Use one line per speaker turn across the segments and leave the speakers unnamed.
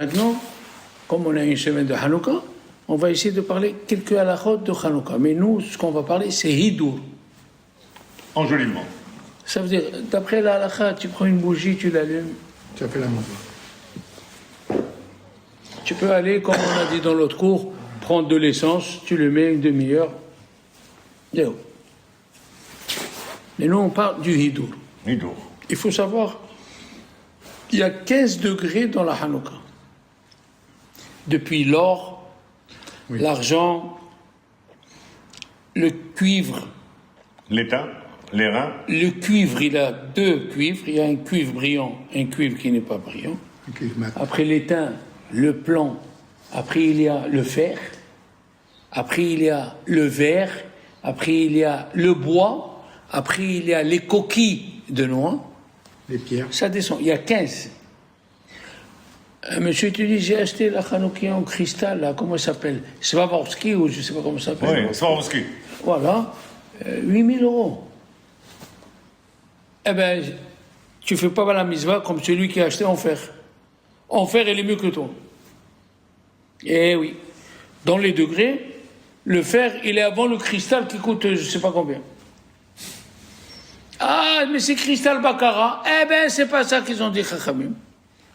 Maintenant, comme on a une semaine de Hanouka, on va essayer de parler quelques halachot de Hanouka. Mais nous, ce qu'on va parler, c'est Hidour.
Enjolivement.
Ça veut dire, d'après la halakha, tu prends une bougie, tu l'allumes.
Tu as fait la maison.
Tu peux aller, comme on a dit dans l'autre cours, prendre de l'essence, tu le mets une demi-heure. Zéro. Mais nous, on parle du Hidour.
Hidour.
Il faut savoir, il y a 15 degrés dans la Hanouka. Depuis l'or,
Oui.
l'argent, le cuivre.
L'étain, les reins,
Le cuivre, il a deux cuivres. Il y a un cuivre brillant, un cuivre qui n'est pas brillant.
Ok, mat.
Après l'étain, le plomb. Après, il y a le fer. Après, il y a le verre. Après, il y a le bois. Après, il y a les coquilles de noix.
Les pierres.
Ça descend. Il y a 15. Monsieur, tu dis, j'ai acheté la Hanoukia en cristal, là, comment ça s'appelle? Swarovski, ou je ne sais pas comment ça s'appelle.
oui, Swarovski.
Voilà. 8 000 €. Eh bien, tu ne fais pas la mitzvah comme celui qui a acheté en fer. En fer, il est mieux que toi. Eh oui. Dans les degrés, le fer, il est avant le cristal qui coûte je ne sais pas combien. Ah, mais c'est cristal Baccarat. Eh bien, c'est pas ça qu'ils ont dit, Chachamim.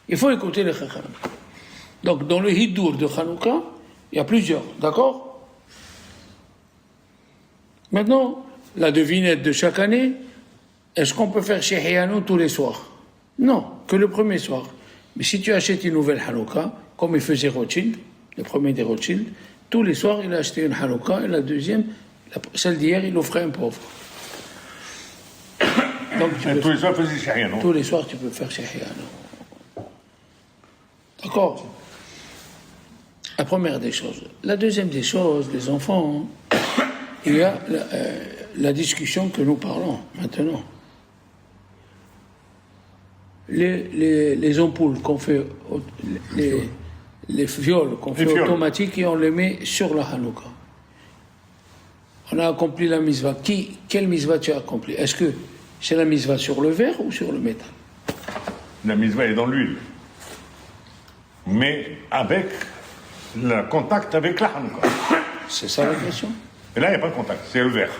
Il faut écouter les Chachamim. Donc, dans le Hidour de Hanouka, il y a plusieurs, d'accord? Maintenant, la devinette de chaque année, est-ce qu'on peut faire Shehianu tous les soirs? Non, que le premier soir. Mais si tu achètes une nouvelle Hanouka, comme il faisait Rothschild, le premier des Rothschild, tous les soirs, il a acheté une Hanouka, et la deuxième, celle d'hier, il offrait un pauvre. Donc,
Tous les soirs, faisait rien, non?
tous les soirs, tu peux faire Shehianu. D'accord? La première des choses. La deuxième des choses, les enfants, il y a la discussion que nous parlons maintenant. Les ampoules qu'on fait, les fioles qu'on fait
fioles.
automatiques et on les met sur la Hanouka. On a accompli la mitzvah. Quelle mitzvah tu as accompli? Est-ce que c'est la mitzvah sur le verre ou sur le métal?
La mitzvah est dans l'huile. Mais avec le contact avec la Hanouka.
C'est ça la question?
Et là, il n'y a pas de contact, c'est le verre.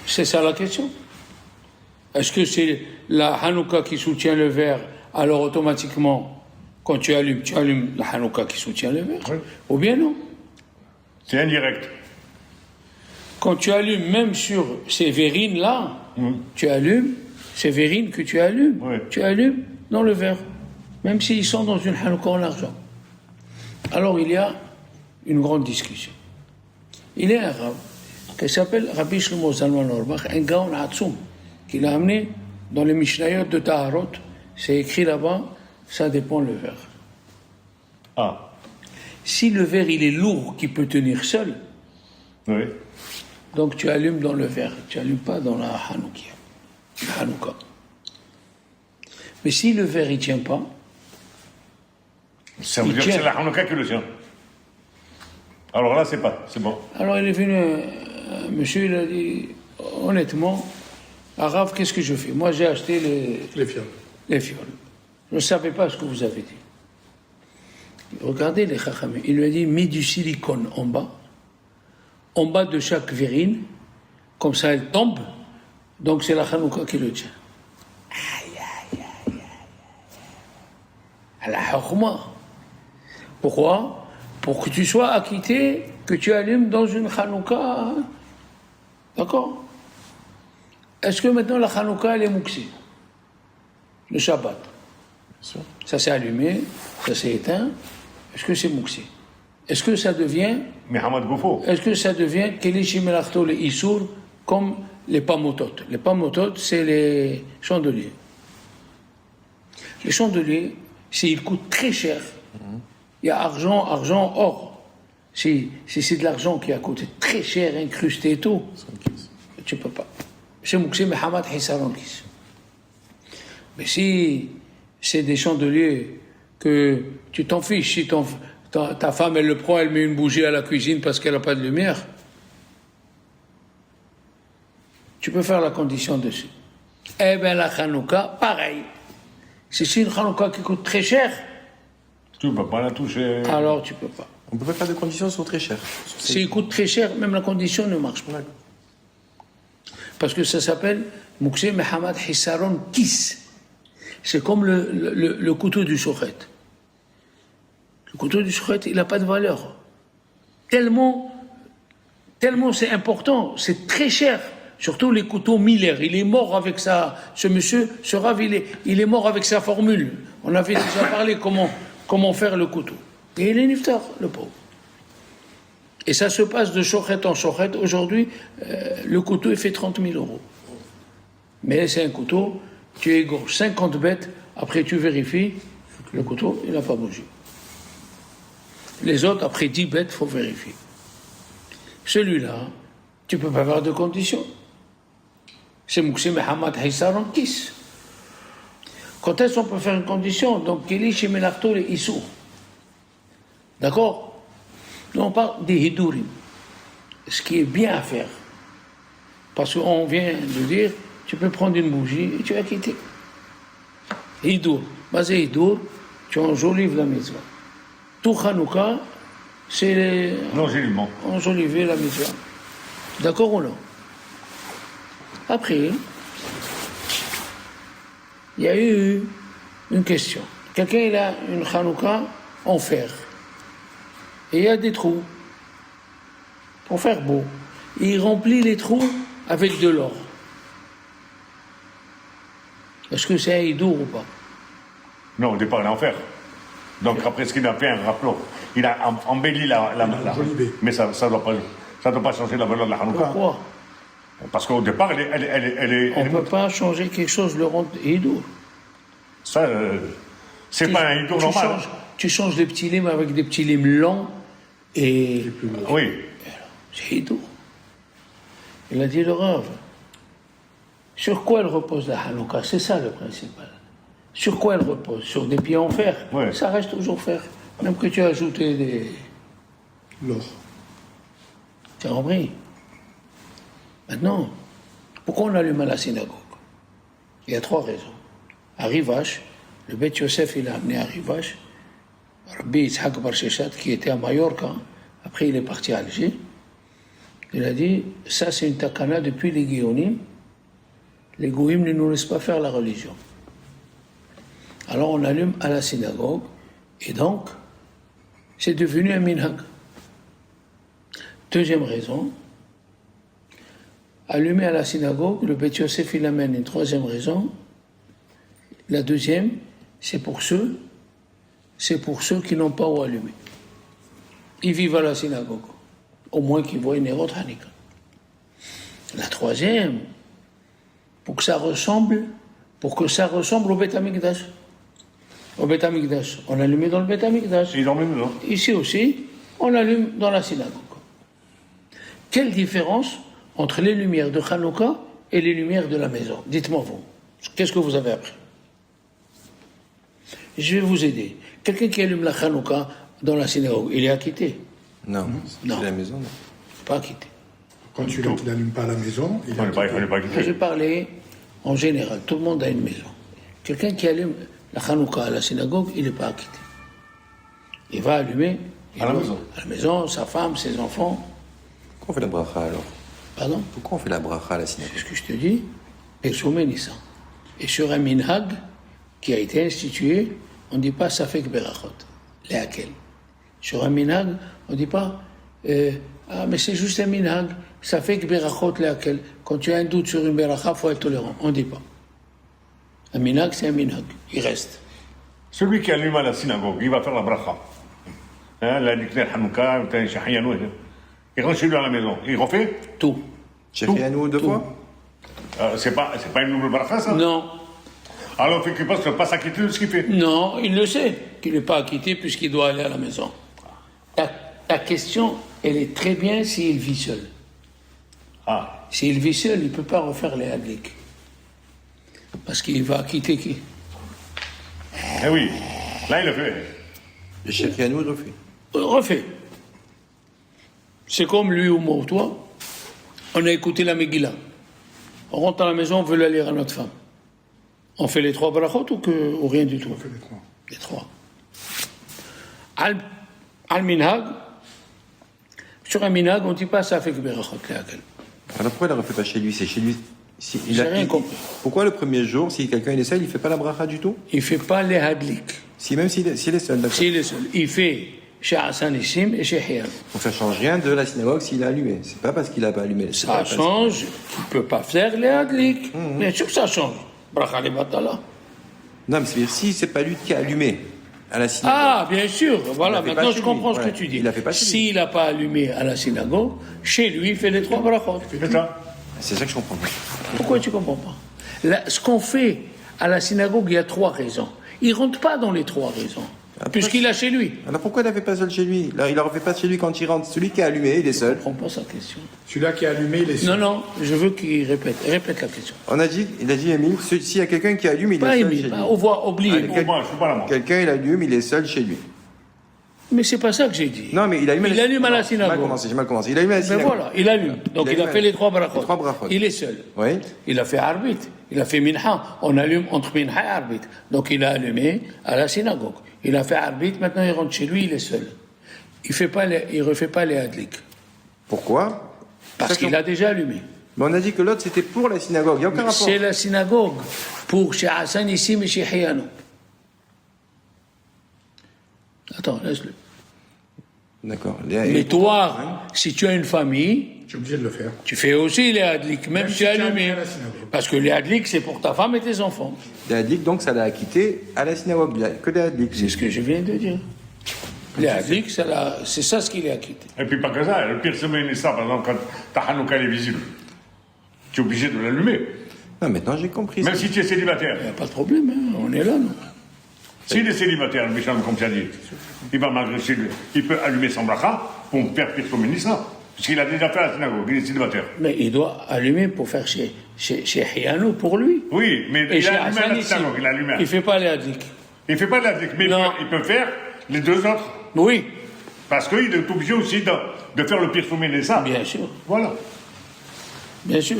C'est ça la question. Est-ce que c'est la Hanouka qui soutient le verre, alors automatiquement, quand tu allumes la Hanouka qui soutient le verre?
Oui.
Ou bien non?
C'est indirect.
Quand tu allumes, même sur ces verrines-là, tu allumes, ces verrines que tu allumes,
Oui.
tu allumes dans le verre, même s'ils sont dans une Hanouka en argent. Alors il y a une grande discussion. Il y a un rab qui s'appelle Rabbi Shlomo Zalman Auerbach, un gaon Hatsoum, qu'il a amené dans les Mishnayot de Taharot. C'est écrit là-bas, ça dépend le verre.
Ah,
Si le verre il est lourd, qui peut tenir seul,
oui.
donc tu allumes dans le verre, tu allumes pas dans la Hanouka. Mais si le verre il tient pas,
Ça veut
Il
dire que
tient.
c'est la Hanouka qui le tient. Alors là, c'est bon.
alors il est venu, un monsieur, il a dit, honnêtement, Arabe, qu'est-ce que je fais? Moi j'ai acheté
Les fioles.
les fioles. Je ne savais pas ce que vous avez dit. Regardez les chachamim. Il lui a dit, mets du silicone en bas de chaque verrine, comme ça elle tombe, donc c'est la Hanouka qui le tient. Aïe. À la chokhma. Pourquoi? Pour que tu sois acquitté, que tu allumes dans une Hanouka. D'accord? Est-ce que maintenant la Hanouka elle est mouxée? Le Shabbat.
sûr.
Ça s'est allumé, ça s'est éteint. Est-ce que c'est mouxé? Est-ce que ça devient,
Mais Hamad Goufo.
Kelishi Melachto le Issour, comme les pamotot? Les pamotot, c'est les chandeliers. Les chandeliers, s'ils coûtent très cher, il y a argent, or. Si c'est de l'argent qui a coûté très cher, incrusté et tout, tu peux pas. C'est mouxé, mais Hamad Hissarankis. Mais si c'est des chandeliers que tu t'en fiches, si ta femme elle le prend, elle met une bougie à la cuisine parce qu'elle n'a pas de lumière, tu peux faire la condition dessus. Eh bien la Hanouka, pareil. Si c'est une Hanouka qui coûte très cher,
Tu ne peux pas la toucher.
Alors tu peux pas.
On peut pas faire de conditions, sont très chères.
S'il coûte très cher, même la condition ne marche pas. Parce que ça s'appelle Mouksé Mohamed Hissaron Kis. C'est comme le couteau du Shochet. Le couteau du Shochet, il n'a pas de valeur. Tellement c'est important, c'est très cher. Surtout les couteaux Miller. Il est mort avec ça. Ce monsieur, ce Rav, il est mort avec sa formule. On avait déjà parlé comment faire le couteau. Et il est niftar, le pauvre. Et ça se passe de Shochet en Shochet. Aujourd'hui, le couteau, il fait 30 000 euros. Mais c'est un couteau, tu égorges 50 bêtes, après tu vérifies, le couteau, il n'a pas bougé. Les autres, après 10 bêtes, il faut vérifier. Celui-là, tu ne peux pas avoir de conditions. C'est Mouksé Mohamed Hissaron Kis. Quand est-ce qu'on peut faire une condition? Donc, Kéli chez Melachto et Issour. D'accord? Nous, on parle des Hidourim. Ce qui est bien à faire. Parce qu'on vient de dire, tu peux prendre une bougie et tu vas quitter. Hidour. Basé Hidour, tu enjolives la mitzvah. Tout Hanouka, c'est
L'enjolivement.
enjoliver la mitzvah. D'accord ou non? Après, il y a eu une question. Quelqu'un, il a une Hanouka en fer. Et il y a des trous. Pour faire beau. Et il remplit les trous avec de l'or. Est-ce que c'est un hidour ou pas?
Non, au départ, il est en fer. Donc après, ce qu'il a fait, un rappelot, il a embelli la
enjolivé.
mais ça ne doit pas changer la valeur de la Hanouka.
Pourquoi?
Parce qu'au départ, elle est
On ne peut pas changer quelque chose, le rendre hidour.
Ça, c'est pas un hidour normal.
Tu changes des petits limes avec des petits limes lents et...
Oui.
C'est hidour. Il a dit le Rav. Sur quoi elle repose la Hanouka? C'est ça le principal. Sur quoi elle repose? Sur des pieds en fer.
Ouais.
Ça reste toujours fer. Même que tu as ajouté des...
L'or.
Tu as compris? Maintenant, pourquoi on allume à la synagogue? Il y a 3 raisons. À Rivache, le Beth Yosef, il a amené à Rivache Rabbi Yitzhak Bar Sheshat, qui était à Mallorca. Après, il est parti à Alger. Il a dit, ça c'est une takana depuis les Guillaumes. Les Goïms ne nous laissent pas faire la religion. Alors on allume à la synagogue, et donc, c'est devenu un minhag. Deuxième raison, allumer à la synagogue, le Beth Yosef il amène une troisième raison. La deuxième, c'est pour ceux qui n'ont pas où allumer. Ils vivent à la synagogue, au moins qu'ils voient une erreur Hanukkah. La troisième, pour que ça ressemble au Beth Amikdash. Au Beth Amikdash, on allume dans le Beth Amikdash.
Ils ont même non.
Ici aussi, on allume dans la synagogue. Quelle différence entre les lumières de Hanouka et les lumières de la maison? Dites-moi vous, qu'est-ce que vous avez appris? Je vais vous aider. Quelqu'un qui allume la Hanouka dans la synagogue, il est acquitté?
Non,
Non.
c'est la maison, non.
Pas acquitté.
Quand tu l'allumes pas à la maison, il
Il ne fallait pas
J'ai
quitter.
parlé en général, tout le monde a une maison. Quelqu'un qui allume la Hanouka à la synagogue, il n'est pas acquitté. Il va allumer
À la maison.
À la maison, sa femme, ses enfants.
Pourquoi on fait la bracha alors?
Pardon?
Pourquoi on fait la bracha à la synagogue?
C'est ce que je te dis. Et Souménissa. Et sur un minhag qui a été institué, on ne dit pas Safek Berachot. Léakel. Sur un minhag, on ne dit pas mais c'est juste un minhag. Safek Berachot Léakel. Quand tu as un doute sur une beracha, il faut être tolérant. On ne dit pas. Un minhag, c'est un minhag. Il reste.
Celui qui allume à la synagogue, il va faire la bracha. Hein, la Nikler Hanouka, il rentre chez lui à la maison. Il refait.
Tout.
J'ai fait à nous 2 fois?
C'est pas une nouvelle bracha, ça?
Non.
Alors, il fait qu'il pense qu'il ne va pas s'acquitter de ce qu'il fait.
Non, il le sait qu'il n'est pas acquitté puisqu'il doit aller à la maison. Ta question, elle est très bien s'il vit seul.
Ah,
S'il vit seul, il ne peut pas refaire les hadliks. Parce qu'il va quitter qui?
eh oui. Là, il le fait.
Le Cheikh Yanou le refait.
Refait. C'est comme lui ou moi ou toi. On a écouté la Megillah. On rentre à la maison, on veut la lire à notre femme. On fait les 3 brachot ou rien du tout?
fait les 3.
Les 3. Al minhag, sur un minhag, on ne dit pas ça avec berachot le'akel.
Alors pourquoi il ne le refait pas chez lui? C'est chez lui. Si,
J'ai rien compris.
Pourquoi le premier jour, si quelqu'un il est seul, il ne fait pas la bracha du tout?
Il ne fait pas les hadlik.
Même s'il est seul, d'accord.
S'il est seul. Il fait chez Hassan Issim et chez Hiyan.
Donc ça ne change rien de la synagogue s'il a allumé. C'est pas parce qu'il n'a pas allumé. C'est pas
Ça change, tu ne peux pas faire les hadlik.
Mmh.
Bien sûr que ça change. Bracha le batala.
Non, mais c'est-à-dire si c'est pas lui qui a allumé à la synagogue.
Ah, bien sûr. Voilà,
Il l'a fait
maintenant
pas
je
chez
comprends
lui.
ce
Ouais.
que tu dis.
Il l'a fait pas chez lui.
S'il n'a pas allumé à la synagogue, chez lui, il fait les 3 brachot.
C'est ça.
C'est ça que je comprends pas.
Pourquoi tu ne comprends pas? Là, ce qu'on fait à la synagogue, il y a 3 raisons. Il ne rentre pas dans les 3 raisons, puisqu'il a chez lui.
Alors pourquoi il ne l'a fait pas seul chez lui? Là, il ne le refait pas chez lui quand il rentre. Celui qui a allumé, il est seul.
Je ne comprends pas sa question.
Celui-là qui a allumé, il est seul.
Non, je veux qu'il répète. Répète la question.
Il a dit Émile, s'il y a quelqu'un qui allume, il
Pas
est seul
Émile,
chez lui.
on voit, oublier.
Allez,
Moi, je suis pas là, moi.
Quelqu'un, il allume, il est seul chez lui.
Mais c'est pas ça que j'ai dit.
Non, mais il allume
Il allume à la
J'ai mal
synagogue.
commencé. Il allume à la
Mais
synagogue.
voilà, il allume. Donc il a fait les 3 brachot.
Les 3 brachot.
Il est seul.
Oui.
Il a fait arbitre. Il a fait minha. On allume entre minha et arbitre. Donc il a allumé à la synagogue. Il a fait arbitre. Maintenant il rentre chez lui, il est seul. Il refait pas les hadlik.
Pourquoi?
Parce qu'il a déjà allumé.
Mais on a dit que l'autre c'était pour la synagogue. Il n'y a aucun rapport.
C'est la synagogue pour chez Hassan ici, mais chez Hiyano. Attends, laisse-le.
D'accord.
Mais toi, si tu as une famille,
Tu es obligé de le faire.
tu fais aussi les hadlik, même si tu as
tu as
allumé.
allumé à la synagogue.
Parce que les hadlik, c'est pour ta femme et tes enfants.
Les hadlik, donc ça l'a acquitté à la synagogue. Il n'y a que des hadlik.
C'est ce que je viens de dire. Les hadlik, c'est ça ce qu'il est acquitté.
Et puis pas que ça, le pire semaine, ça, par exemple, quand ta Hanouka est visible, tu es obligé de l'allumer.
Non, maintenant j'ai compris.
Même si tu es célibataire.
Il n'y a pas de problème, hein, on est là, nous.
S'il est célibataire, le méchant, comme tu as dit, il va m'agresser, il peut allumer son bracha pour faire pire comme ça. Parce qu'il a déjà fait à la synagogue, il est célibataire.
Mais il doit allumer pour faire chez Hiyano pour lui.
Oui, mais
Et
il
chez
a allumé à
Hassan
la
ici.
synagogue, il a allumé.
Il ne fait pas les hadlik.
Il ne fait pas de la mais
Non.
il peut faire les 2 autres.
Oui,
Parce qu'il est obligé aussi de faire le pire sommet ça.
bien sûr.
Voilà.
Bien sûr.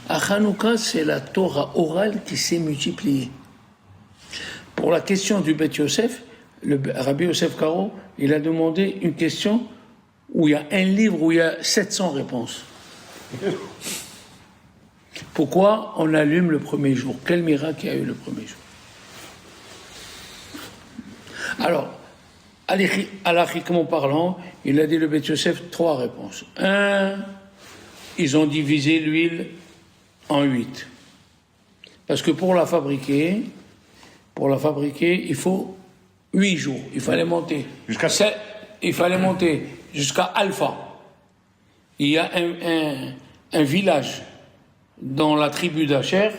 À Hanouka, c'est la Torah orale qui s'est multipliée. Pour la question du Beth Yosef, le Rabbi Yosef Karo, il a demandé une question où il y a un livre où il y a 700 réponses. Pourquoi on allume le premier jour? Quel miracle il y a eu le premier jour? Alors, halachiquement parlant, il a dit le Beth Yosef 3 réponses. 1, ils ont divisé l'huile en 8. Parce que pour la fabriquer, il faut 8 jours. Il fallait monter. Il fallait monter jusqu'à Alpha. Il y a un village dans la tribu d'Acher,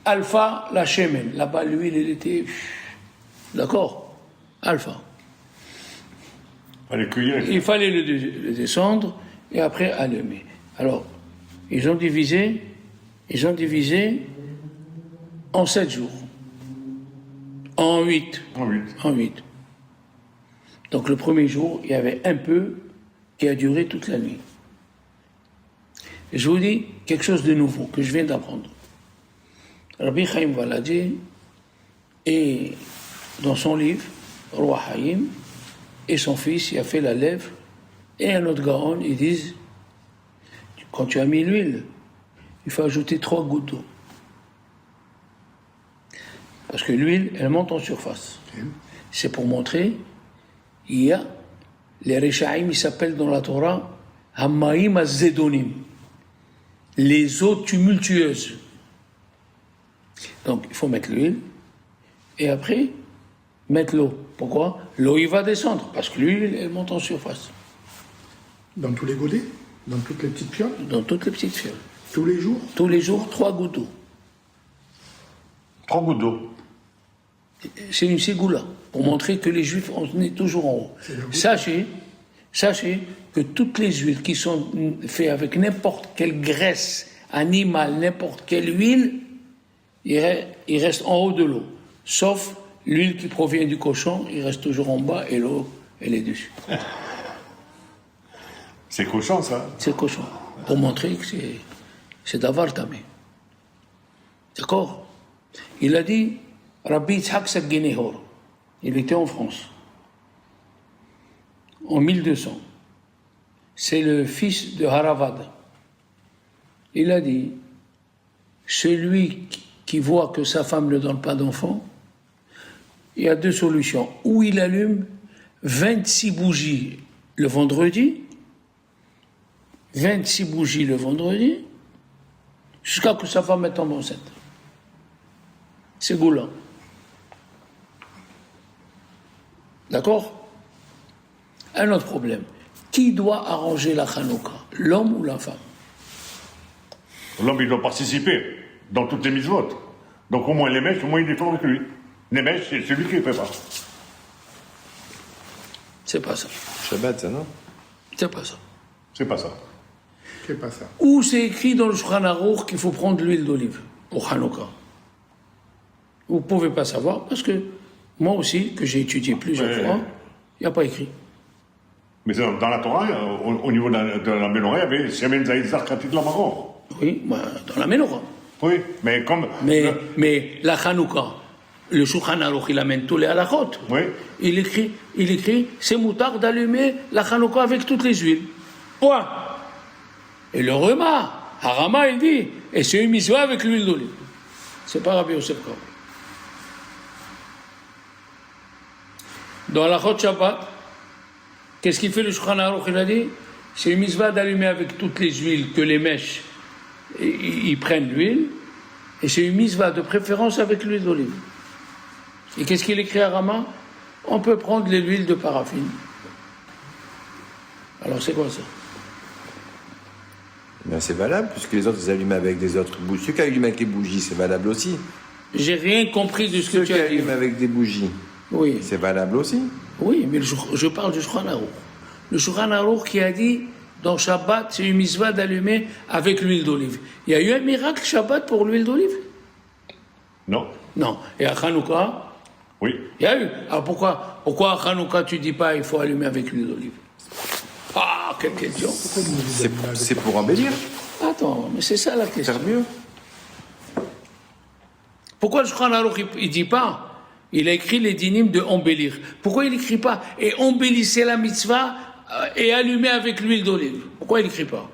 Alpha la Shemen. Là-bas, l'huile, elle était. D'accord? Alpha.
Fallait cueillir.
Il fallait le descendre et après allumer. Alors, ils ont divisé en 7 jours. En 8.
Oui.
En 8. Donc le premier jour, il y avait un peu qui a duré toute la nuit. Et je vous dis quelque chose de nouveau que je viens d'apprendre. Rabbi Chaim Valadi, et dans son livre, Roi Haïm, et son fils, il a fait la lèvre, et un autre Gaon, ils disent, quand tu as mis l'huile, il faut ajouter 3 gouttes d'eau. Parce que l'huile, elle monte en surface. C'est pour montrer, il y a les Rechaïm, ils s'appellent dans la Torah Hamaïm az-Zedonim, les eaux tumultueuses. Donc il faut mettre l'huile et après mettre l'eau. Pourquoi? L'eau il va descendre parce que l'huile elle monte en surface.
Dans tous les godets? Dans toutes les petites fioles?
Dans toutes les petites fioles.
Tous les jours?
Tous les jours, 3 gouttes d'eau.
3 gouttes d'eau.
C'est une ségoula pour montrer que les Juifs on est toujours en haut. Sachez que toutes les huiles qui sont faites avec n'importe quelle graisse animale, n'importe quelle huile, il reste en haut de l'eau. Sauf l'huile qui provient du cochon, il reste toujours en bas et l'eau, elle est dessus.
C'est cochon, ça.
C'est cochon. Pour montrer que c'est d'avar tamé. D'accord? Il a dit, Rabbi Yitzhak Sagenehor, il était en France, en 1200. C'est le fils de Haravad. Il a dit, celui qui voit que sa femme ne donne pas d'enfant, il y a deux solutions. Ou il allume 26 bougies le vendredi, 26 bougies le vendredi, jusqu'à que sa femme tombe enceinte. C'est goulant. D'accord? Un autre problème. Qui doit arranger la Hanouka? L'homme ou la femme?
L'homme, il doit participer dans toutes les mitzvot. Donc au moins les mèches, au moins il est fort avec lui. Les mèches, c'est celui qui les prépare.
C'est pas ça.
Shabbat, ça, non?
C'est pas ça.
C'est pas ça.
C'est pas ça.
Où c'est écrit dans le Shulchan Aruch qu'il faut prendre l'huile d'olive au Hanouka? Vous ne pouvez pas savoir parce que moi aussi, que j'ai étudié plusieurs fois, il n'y a pas écrit.
Mais dans la Torah, au niveau de la Ménorah, il y avait Shemen Zaïd Zarkatit la Maror.
Oui, dans la Ménorah.
Oui, mais comme.
Mais la Hanouka, le Shulchan Aruch, il amène tous les halachot.
Oui.
Il écrit, c'est moutard d'allumer la Hanouka avec toutes les huiles. Point. Et le Harama, il dit, et c'est une mitzvah avec l'huile d'olive. C'est pas Rabbi Yosef Karo. Dans la Chot Shabbat, qu'est-ce qu'il fait le Shulchan Aruch? Il a dit, c'est une mitzvah d'allumer avec toutes les huiles que les mèches, ils prennent l'huile, et c'est une mitzvah de préférence avec l'huile d'olive. Et qu'est-ce qu'il écrit à Rama? On peut prendre l'huile de paraffine. Alors c'est quoi ça?
Ben, c'est valable, puisque les autres, ils allument avec des autres bougies. Ceux qui allument avec les bougies, c'est valable aussi.
J'ai rien compris de ce que
Ceux
tu
qui
as dit.
allument avec des bougies,
Oui,
c'est valable aussi.
oui, mais je parle du Shulchan Aruch. Le Shulchan Aruch qui a dit, dans Shabbat, c'est une mitzvah d'allumer avec l'huile d'olive. Il y a eu un miracle Shabbat pour l'huile d'olive?
Non.
Non. Et à Hanouka,
Oui.
il y a eu. Alors pourquoi à Hanouka tu dis pas il faut allumer avec l'huile d'olive? Ah, quelle question.
C'est pour embellir,
Attends, mais c'est ça la question.
faire mieux.
Pourquoi le Shulchan Aruch il dit pas? Il a écrit les dynimes de embellir. Pourquoi il n'écrit pas et embellissez la mitzvah et allumez avec l'huile d'olive? Pourquoi il n'écrit pas?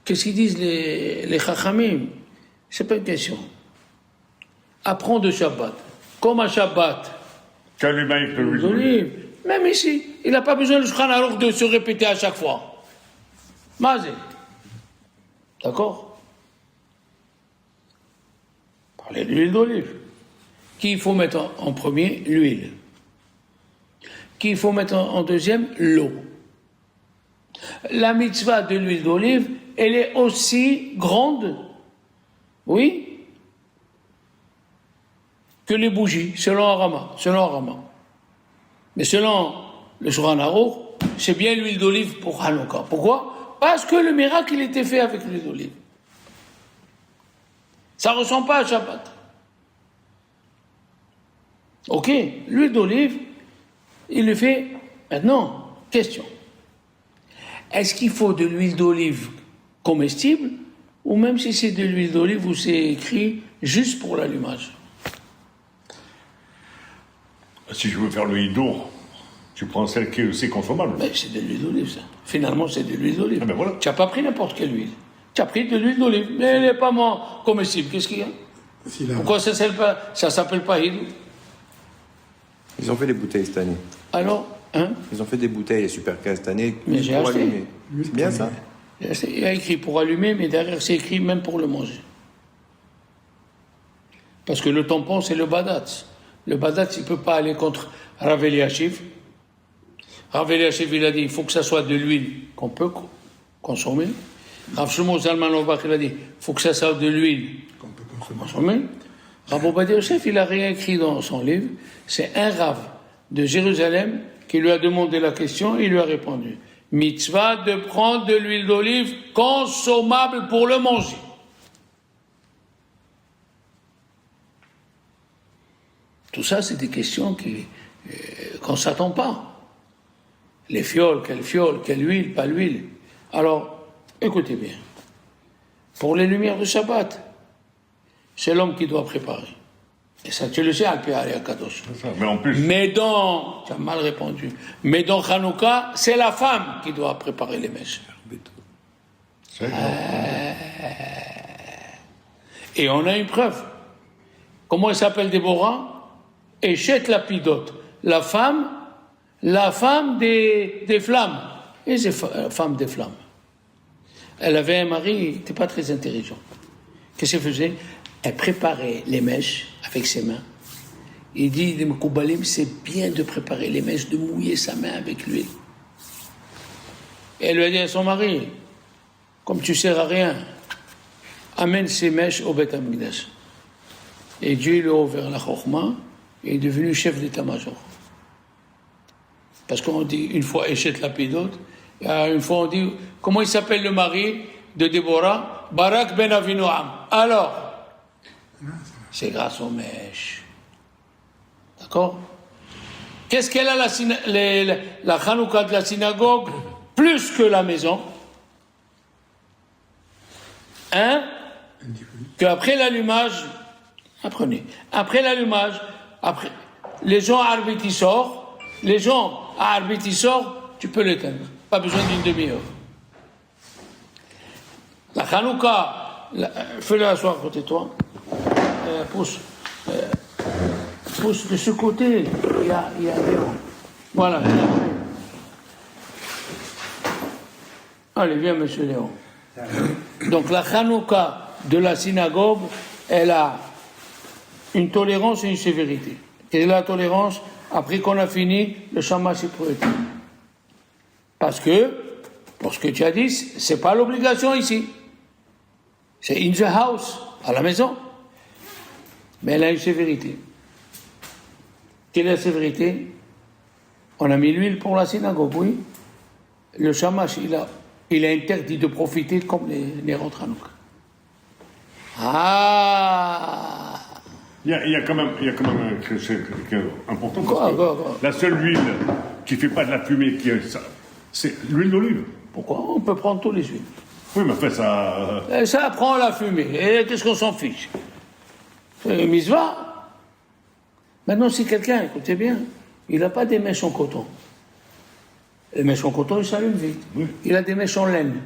Qu'est-ce qu'ils disent les Chachamim? C'est pas une question. Apprends de Shabbat. Comme à Shabbat,
Qu'allume avec l'huile
l'huile
d'olive.
d'olive. Même ici, il n'a pas besoin le Shulchan Aruch de se répéter à chaque fois. Mazé. D'accord? Parlez de l'huile d'olive. Qui il faut mettre en premier? L'huile. Qui il faut mettre en deuxième? L'eau. La mitzvah de l'huile d'olive, elle est aussi grande, oui, que les bougies, selon Arama. Mais selon le Shulchan Aruch, c'est bien l'huile d'olive pour Hanouka. Pourquoi? Parce que le miracle, il était fait avec l'huile d'olive. Ça ne ressemble pas à Shabbat. Ok, l'huile d'olive, il le fait maintenant. Question. Est-ce qu'il faut de l'huile d'olive comestible ou même si c'est de l'huile d'olive où c'est écrit juste pour l'allumage?
Si je veux faire le hidour, tu prends celle qui est aussi consommable.
Mais c'est de l'huile d'olive, ça. Finalement, c'est de l'huile d'olive.
Ah ben voilà.
Tu n'as pas pris n'importe quelle huile. Tu as pris de l'huile d'olive, mais elle n'est pas comestible. Qu'est-ce qu'il y a? Pourquoi ça ne s'appelle pas hidour?
Ils ont fait des bouteilles cette année.
Alors, hein?
Ils ont fait des bouteilles super cas cette année
Mais j'ai
pour
acheté.
allumer. C'est bien ça.
Il y a écrit pour allumer, mais derrière c'est écrit même pour le manger. Parce que le tampon, c'est le badatz. Le badatz, il ne peut pas aller contre Rav Eliashiv. Rav Eliashiv, il a dit, il faut que ça soit de l'huile qu'on peut consommer. Rav Shlomo Zalman Auerbach, il a dit, il faut que ça soit de l'huile
Qu'on peut consommer.
consommer. Rav Ovadia Yosef, il a rien écrit dans son livre. C'est un Rav de Jérusalem qui lui a demandé la question, il lui a répondu. Mitzvah de prendre de l'huile d'olive consommable pour le manger. Tout ça, c'est des questions qu'on ne s'attend pas. Les fioles, quelle huile, pas l'huile. Alors, écoutez bien. pour les lumières de Shabbat. C'est l'homme qui doit préparer. Et ça, tu le sais, Al-Pihari Akadosh.
Mais en plus,
Tu as mal répondu. Mais dans Hanouka, c'est la femme qui doit préparer les mèches.
c'est
Et on a une preuve. Comment elle s'appelle Déborah? Eshet Lapidot. La femme des flammes. Et c'est femme des flammes. Elle avait un mari, il n'était pas très intelligent. Qu'est-ce qu'elle faisait? Elle préparait les mèches avec ses mains. Il dit, les Mekoubalim, c'est bien de préparer les mèches, de mouiller sa main avec l'huile. Et elle lui a dit à son mari, comme tu ne sers à rien, amène ces mèches au Beth Amikdash. Et Dieu lui a ouvert la Chokhmah et est devenu chef d'état-major. Parce qu'on dit une fois Eshet Lapidot, et une fois on dit, comment il s'appelle le mari de Déborah? Barak ben Avinoam. Alors, c'est grâce aux mèches. D'accord? Qu'est-ce qu'elle a la Hanouka de la synagogue plus que la maison? Qu'après l'allumage, apprenez, après l'allumage, les gens à Arbit sort, tu peux l'éteindre, pas besoin d'une demi-heure. La Hanouka, fais-le asseoir à côté de toi, pousse de ce côté, il y a Léon. Voilà. Allez, viens, monsieur Léon. Donc la Hanouka de la synagogue, elle a une tolérance et une sévérité. Et la tolérance, après qu'on a fini, le shamash est prêt. Parce que, pour ce que tu as dit, c'est pas l'obligation ici. C'est in the house, à la maison. Mais elle a une sévérité. Quelle est la sévérité? On a mis l'huile pour la synagogue, oui. Le shamash, il a interdit de profiter comme les rentres Hanouka. Ah!
il y a quand même un truc important.
Quoi?
La seule huile qui ne fait pas de la fumée, c'est l'huile d'olive.
Pourquoi? On peut prendre tous les huiles.
Oui, mais après ça.
Et ça prend la fumée. Et qu'est-ce qu'on s'en fiche? C'est misva. Maintenant, si quelqu'un, écoutez bien, il n'a pas des mèches en coton. Les mèches en coton, ils s'allument vite.
Oui.
Il a des mèches en laine.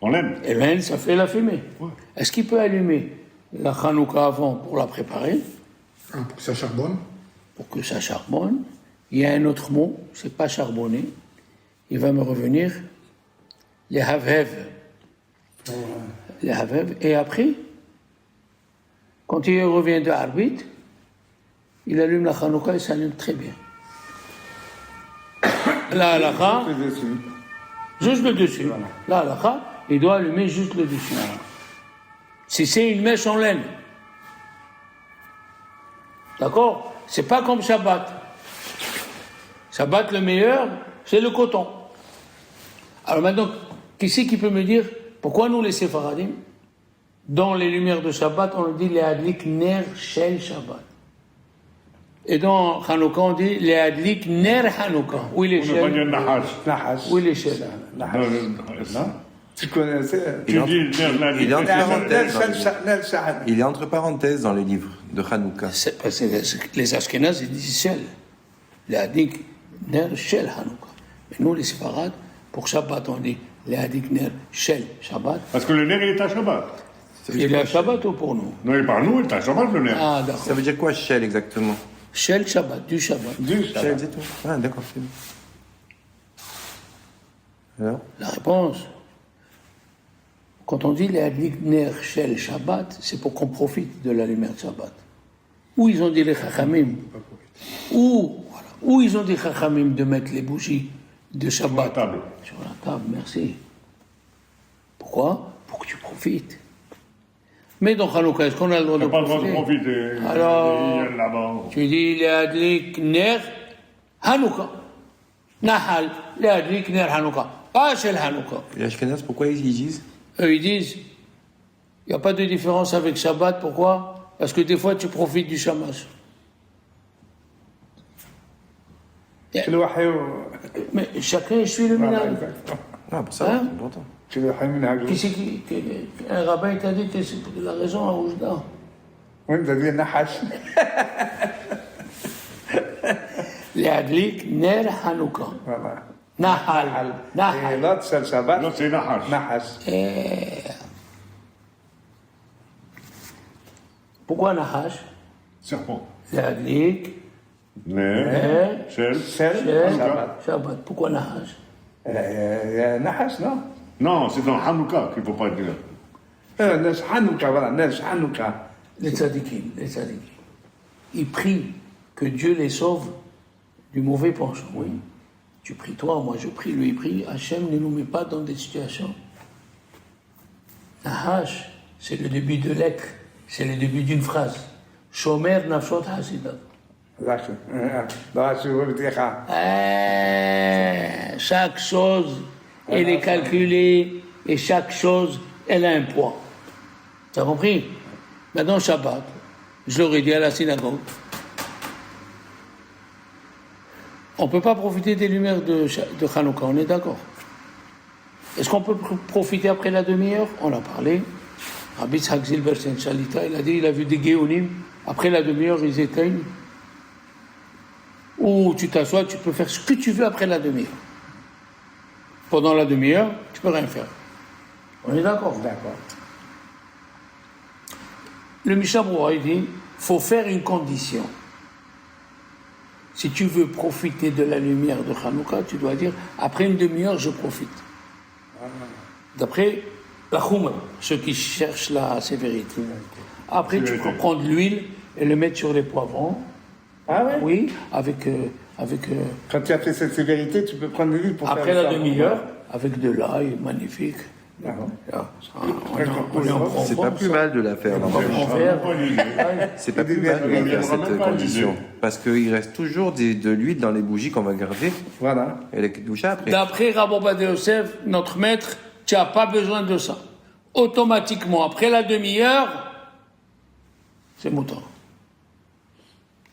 En laine.
Et laine, ça fait la fumée.
Ouais.
Est-ce qu'il peut allumer la Hanouka avant pour la préparer?
Pour que ça charbonne.
Pour que ça charbonne. Il y a un autre mot, c'est pas charbonner. Il va me revenir. Les havhev. Les havhev. Et après, quand il revient de Arbit, il allume la Hanouka et s'allume très bien. La halakha, juste le dessus. La halakha, il doit allumer juste le dessus. Si c'est une mèche en laine. D'accord? C'est pas comme Shabbat. Shabbat, le meilleur, c'est le coton. Alors maintenant, qui c'est qui peut me dire pourquoi nous, les Séfaradim, dans les lumières de Shabbat, on dit les adlik ner shel Shabbat. Et dans Hanouka, on dit les adlik ner Hanouka. Oui, les
On ne peut pas dire
shel.
Nahash.
Oui, les shel.
Non.
Tu connaissais
Tu dis
il est entre parenthèses.
Nel Shahad.
Il est entre parenthèses dans les livres de Hanouka.
C'est parce que les Ashkénazes, ils disent shel. Les adlik ner shel Hanouka. Mais nous, les Séfarades, pour Shabbat, on dit les adlik ner shel Shabbat.
Parce que le nerf, il est à Shabbat.
Il est à Shabbat ou pour nous?
Non, il par nous, il est à Shabbat, le nerf.
Ah, d'accord.
Ça veut dire quoi, Shell, exactement?
Shel Shabbat, du Shabbat.
Shell, c'est tout. Ah, d'accord, c'est bon. Alors?
La réponse, quand on dit les adlik ner shel Shabbat, c'est pour qu'on profite de la lumière de Shabbat. Où ils ont dit les chachamim, où ils ont dit chachamim de mettre les bougies de Shabbat
Sur la table.
Sur la table, merci. Pourquoi? Pour que tu profites. Mais dans Hanouka, est-ce qu'on a le droit
T'as
de
pas le droit
profiter?
de profiter.
Alors,
Il y a là-bas.
tu dis les adlik ner Hanouka. Nahal, les adlik ner Hanouka. Pas shel Hanouka.
Les Ashkenaz, pourquoi ils disent?
Eux, ils disent, il n'y a pas de différence avec Shabbat. Pourquoi? Parce que des fois, tu profites du shamash.
الوحي
Mais chacun suit le minag.
Ah, pour ça,
Hein?
c'est important.
شو حيمين هاجو
Qui c'est un rabbin t'a dit que c'est la raison à Oujda.
وانت دي نحش
להדליק נר חנוכה.
والله
נחל,
إيه،
נחל.
لا تصل شباب
Non, c'est Nahash.
نحش
pourquoi נחש?
Serpent.
להדליק
Ne.
נר
Shel.
سل
של
شباب
שבת. pourquoi נחש?
نحش نو
Non, c'est dans Hanouka qu'il ne faut pas dire.
ناس حنوكا voilà ناس حنوكا
Les tzadikim, les tzadikim. Ils prient que Dieu les sauve du mauvais penchant. Oui. Tu pries toi, moi je prie, lui il prie. Hachem ne nous met pas dans des situations. Nahash, c'est le début de l'être, c'est le début d'une phrase. Shomer nafshot hasidat.
ذاك لا شو بدي خا
Chaque chose, elle est calculée et chaque chose, elle a un poids. Tu as compris? Maintenant, Shabbat, je l'aurais dit à la synagogue, on ne peut pas profiter des lumières de Hanouka, on est d'accord. Est-ce qu'on peut profiter après la demi-heure? On a parlé. Rabbi Tzhak Zilberstein Shalita, il a dit, il a vu des Géonim, après la demi-heure, ils éteignent. Ou tu t'assois, tu peux faire ce que tu veux après la demi-heure. Pendant la demi-heure, tu peux rien faire. On est d'accord?
d'accord
Le Mishnah Berurah, il dit, faut faire une condition. Si tu veux profiter de la lumière de Hanouka, tu dois dire, après une demi-heure, je profite. D'après la Khumra, ceux qui cherchent la sévérité. Après, tu peux prendre l'huile et le mettre sur les poivrons.
ah ouais
Oui, avec
quand tu as fait cette sévérité tu peux prendre de l'huile pour
après
faire
la
ça.
demi-heure, avec de l'ail magnifique.
Ah bon.
On est en
C'est pas plus mal de la faire. non.
En verre.
C'est pas plus mal de faire cette condition. Parce qu'il reste toujours de l'huile dans les bougies qu'on va garder.
voilà
Et les douches après.
D'après Rabbi Ovadia Yosef, notre maître, tu n'as pas besoin de ça. Automatiquement, après la demi-heure, c'est mouton.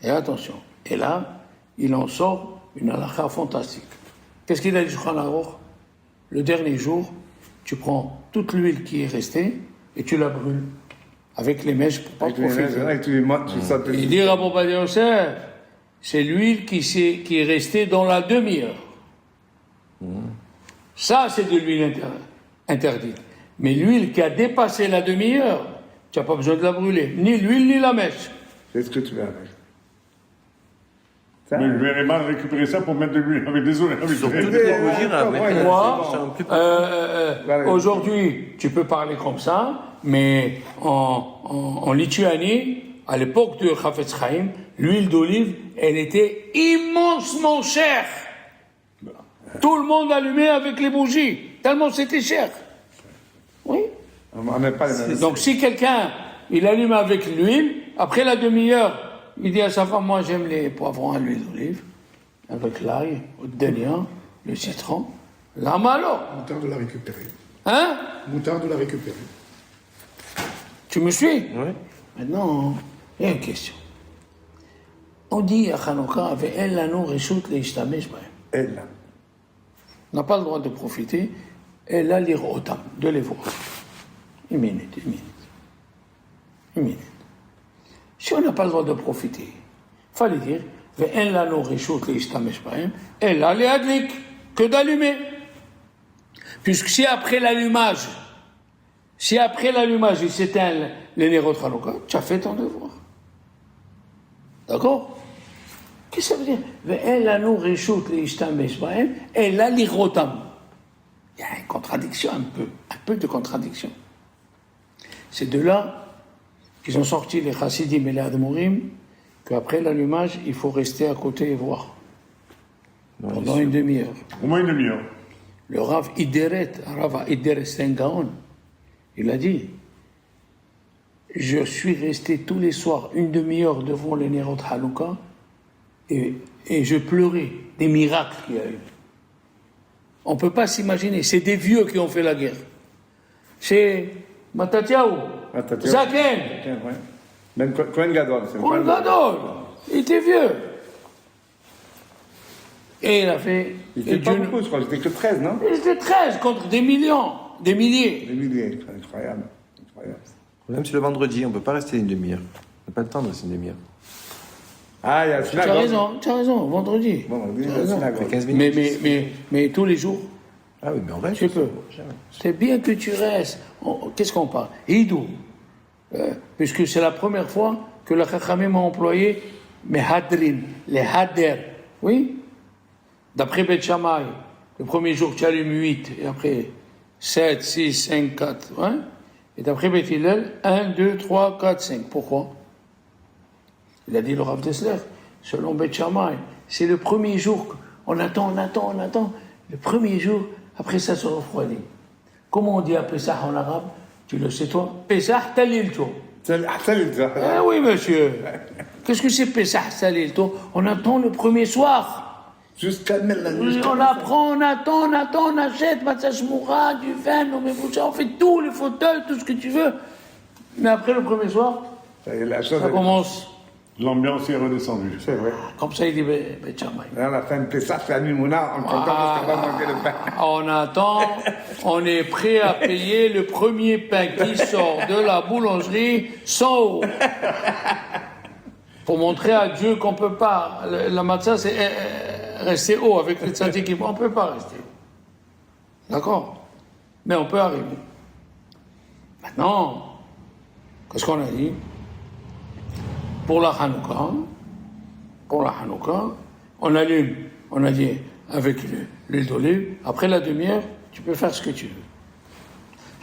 Et attention. Et là, il en sort une halakha fantastique. Qu'est-ce qu'il a dit, Shulchan Aruch? Le dernier jour, tu prends toute l'huile qui est restée et tu la brûles avec les mèches pour pas
avec les
profiter.
mains, avec tu sautes
Il dit Rabbi Ovadia Yosef, c'est l'huile qui est restée dans la demi-heure. Ça, c'est de l'huile interdite. Mais l'huile qui a dépassé la demi-heure, tu n'as pas besoin de la brûler. Ni l'huile, ni la mèche.
c'est ce que tu veux avec ça
Mais je verrais mal récupérer ça pour mettre de l'huile avec des olives.
Sur toutes les bougies, là,
ouais,
mais-
Moi,
Voilà.
aujourd'hui, tu peux parler comme ça, mais en Lituanie, à l'époque de Chafetz Chaim, l'huile d'olive, elle était immensement chère. Tout le monde allumait avec les bougies, tellement c'était cher. Oui.
on n'est pas les mêmes
Donc si quelqu'un, il allume avec l'huile, après la demi-heure, il dit à sa femme, moi j'aime les poivrons à l'huile d'olive, avec l'ail, le déliant, le citron, la malo.
Moutarde de la récupérer.
Hein?
Moutarde de la récupérer.
Tu me suis?
Oui.
Maintenant, il y a une question. On dit à Hanouka, ve'en lanu reshut leishtamesh b'hem.
elle là
On n'a pas le droit de profiter, et là, l'irotam, de les voir. Une minute. Si on n'a pas le droit de profiter, il fallait dire, ve'en lanu reshut leishtamesh b'hem, et là, les adlik, que d'allumer. Puisque si après l'allumage, il s'éteint les néros de Hanouka, tu as fait ton devoir. D'accord? Qu'est-ce que ça veut dire? Ve'en lanu reshut leishtamesh b'hem, et là, l'irotam. Il y a une contradiction, un peu de contradiction. C'est de là qu'ils ont sorti les chassidim et les admorim, qu'après l'allumage, il faut rester à côté et voir. Pendant une demi-heure.
Au moins une demi-heure.
Le Rav Ideret, c'est un gaon, il a dit, je suis resté tous les soirs une demi-heure devant les Nerot Hanouka et je pleurais des miracles qu'il y a eu. On ne peut pas s'imaginer, c'est des vieux qui ont fait la guerre. C'est Matatiaou,
Matatiaou.
Zaken,
ouais. même Cohen Gadol c'est
Kohen Gadol, il était vieux. Et il a fait...
il
et
était pas
Dieu-
beaucoup je crois j'étais que 13 non
Ils étaient 13 contre des millions. des milliers.
Des milliers, incroyable. Incroyable.
Le problème, c'est le vendredi, on ne peut pas rester une demi-heure. On n'a pas le temps de rester une demi-heure.
Ah, il y a la
Tu
synagogue.
as raison, vendredi.
Bon, on dit
Tu as
la
raison.
synagogue.
15 minutes.
Mais tous les jours,
Ah oui, mais on reste.
tu peux. C'est bien que tu restes. Qu'est-ce qu'on parle? Hidou. Puisque c'est la première fois que le Chachamim a employé Mehadrin, les Hader. Oui? D'après Beth Shammai, le premier jour tu allumes 8, et après 7, 6, 5, 4. Hein? Et d'après Beth Hillel, 1, 2, 3, 4, 5. Pourquoi? Il a dit le Rav Dessler, selon Beth Shammai, c'est le premier jour, on attend. Le premier jour, après ça se refroidit. Comment on dit à Pessah en arabe? Tu le sais toi? Pessah Talilto.
Salut, ça.
Ah oui, monsieur. Qu'est-ce que c'est Pessah Talilto? On attend le premier soir.
Jusqu'à maintenant.
On apprend, on attend, on achète, matzah shmoura, du vin, on fait tout, les fauteuils, tout ce que tu veux. Mais après le premier soir,
La chose
ça
est-
commence.
L'ambiance est redescendue.
C'est vrai.
Comme ça, il dit Beth Shammai.
À la fin de Pessah, c'est à Mimouna, on comprend parce qu'on va manger le pain.
On attend, on est prêt à payer le premier pain qui sort de la boulangerie sans eau. Pour montrer à Dieu qu'on ne peut pas. La matzah, c'est rester haut avec les tzadikim. On ne peut pas rester haut. D'accord? Mais on peut arriver. Maintenant, qu'est-ce qu'on a dit? Pour la Hanouka, on allume, on a dit, avec l'huile d'olive. Après la demi-heure, tu peux faire ce que tu veux.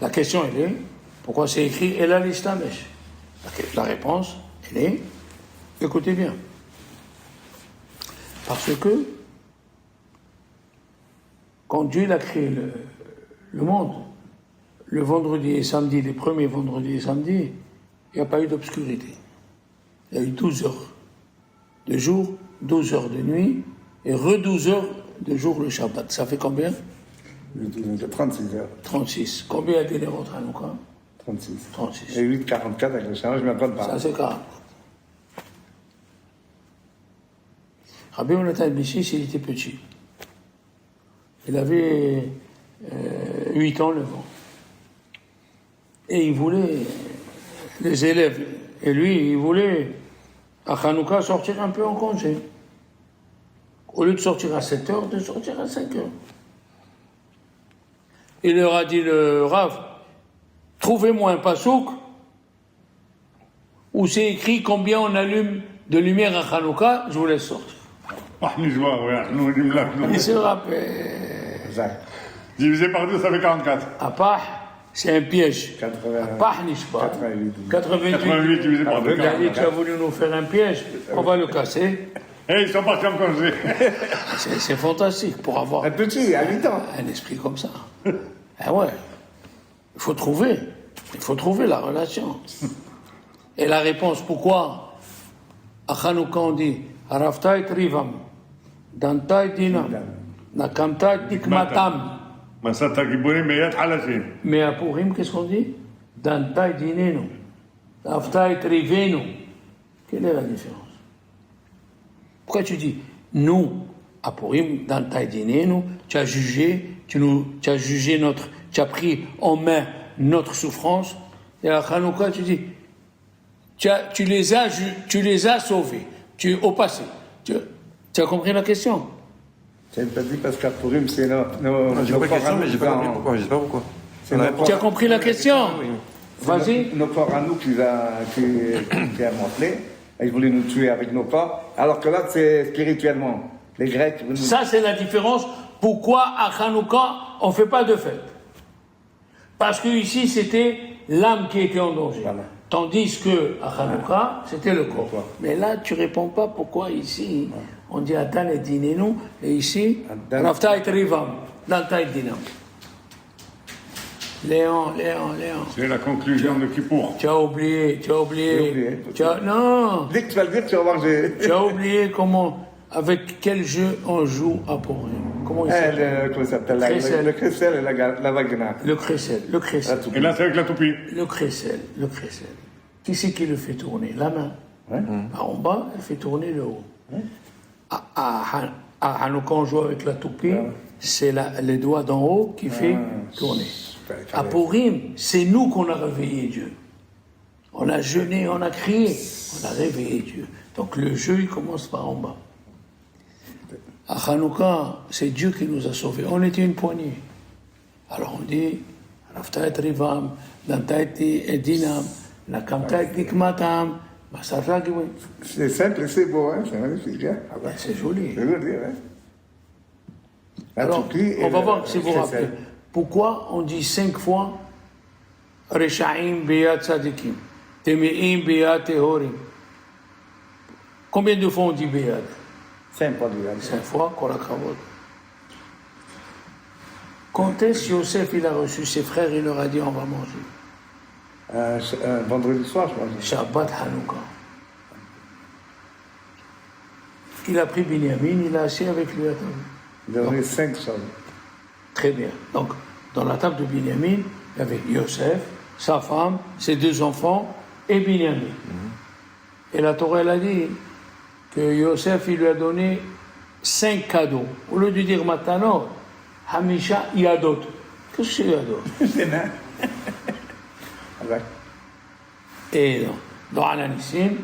La question, elle est, pourquoi c'est écrit « Elal Islamesh » La réponse, elle est, écoutez bien. Parce que, quand Dieu il a créé le monde, le vendredi et samedi, les premiers vendredis et samedis, il n'y a pas eu d'obscurité. Il y a eu 12 heures de jour, 12 heures de nuit, et 12 heures de jour le Shabbat. Ça fait combien?
36 heures.
36. Combien a dit les rentrées à nous, quoi?
36.
36.
Et 8,44 avec le challenge, je ne me rappelle pas.
Ça, c'est 40. Rabbi Yonatan Bissis, il était petit. Il avait 8 ans, 9 ans. Et il voulait, les élèves, et lui, il voulait, à Hanouka, sortir un peu en congé. Au lieu de sortir à 7 heures, de sortir à 5 heures. Il leur a dit, le Rav, trouvez-moi un pasouk où c'est écrit combien on allume de lumière à Hanouka, je vous laisse sortir.
Ah, نجوا, ouais, nous, nous, là, nous.
Il se rappelle.
Exact.
Divisé par 2, ça fait 44.
À Pah, c'est un piège.
80.
À Pah, n'est-ce pas?
88.
88 divisé par 2,
Il a dit,
44.
tu as voulu nous faire un piège, on va le casser.
Et ils sont partis en congé.
C'est fantastique pour avoir
Un petit, à 8 ans.
un esprit comme ça. Ah ouais, il faut trouver la relation. Et la réponse, pourquoi à Hanouka on dit Araftai Trivam, Dantai Dinam, Nakamtai Tikmatam.
مسات كيبوني ميات حالتين.
Mais à Purim, qu'est-ce qu'on dit? Dantai Dinenu, Araftai Trivenu. Quelle est la différence? Pourquoi tu dis nous à Purim, Dantai Dinenu, tu as jugé, tu as jugé tu as pris en main notre souffrance, et à Hanouka tu dis tu les as sauvés, au passé. Tu as compris la question?
Tu n'as pas dit parce qu'à Purim, c'est nos
J'ai pas la question,
forts
mais
à
j'ai
nous,
pas compris pourquoi. Je sais pas pourquoi.
C'est nos
Tu as
forts-
compris la question? Vas-y.
nos corps à nous qui a montré. Ils voulaient nous tuer avec nos corps. Alors que là, c'est spirituellement. Les Grecs. Nous...
Ça, c'est la différence. Pourquoi à Hanouka, on ne fait pas de fête? Parce que ici, c'était l'âme qui était en danger.
Voilà.
Tandis que à Hanouka, c'était le corps. Mais là, tu réponds pas pourquoi ici, on dit Atan et Dinenu, et ici,
Atan-
Rafta et Rivam, Dalta et Dinam. Léon.
C'est la conclusion de Kippour.
Tu as oublié.
J'ai oublié.
Non,
Dès que tu vas le dire, tu vas voir,
tu as oublié avec quel jeu on joue à Purim. Comment il s'appelle?
comment ça s'appelle?
Crécelle.
Le crécelle et la vagina.
Le crécelle.
Et là, c'est avec la toupie.
Le crécelle. Qui c'est qui le fait tourner? La main.
Ouais.
En bas, elle fait tourner le haut. À Hanouka, on joue avec la toupie, c'est les doigts d'en haut qui fait tourner. À Purim, c'est nous qu'on a réveillé Dieu. On a jeûné, on a crié, on a réveillé Dieu. Donc le jeu, il commence par en bas. À Hanouka, c'est Dieu qui nous a sauvés. On était une poignée. Alors on dit, Rafta et Rivam, Danta et Dinam, Nakamta et Nikmatam, Masarra Goué.
C'est simple et c'est beau, hein? C'est magnifique. Hein? Ah ben,
C'est joli.
je veux dire, hein? La
Alors,
Turquie
on
et
va
le-
voir si vous
c'est
rappelez.
simple.
Pourquoi on dit 5 fois Reshaim Beyat Sadikim, Temeim Beyat Tehorim? Combien de fois on dit Beyat?
C'est un produit. Hein?
5 fois, Korakavod. Quand est-ce que Yosef il a reçu ses frères, il leur a dit on va manger?
Un vendredi soir, je crois.
Shabbat Hanouka. Il a pris Binyamin, il a assis avec lui à table.
Il a donné 5 sommes.
Très bien. Donc, dans la table de Binyamin, il y avait Yosef, sa femme, ses 2 enfants et Binyamin. Et la Torah, elle a dit que Yosef, il lui a donné 5 cadeaux. Au lieu de dire Matanot, Hamisha Yadot. Qu'est-ce que c'est Yadot?
C'est nain. Ah ben,
Et dans Alanissim,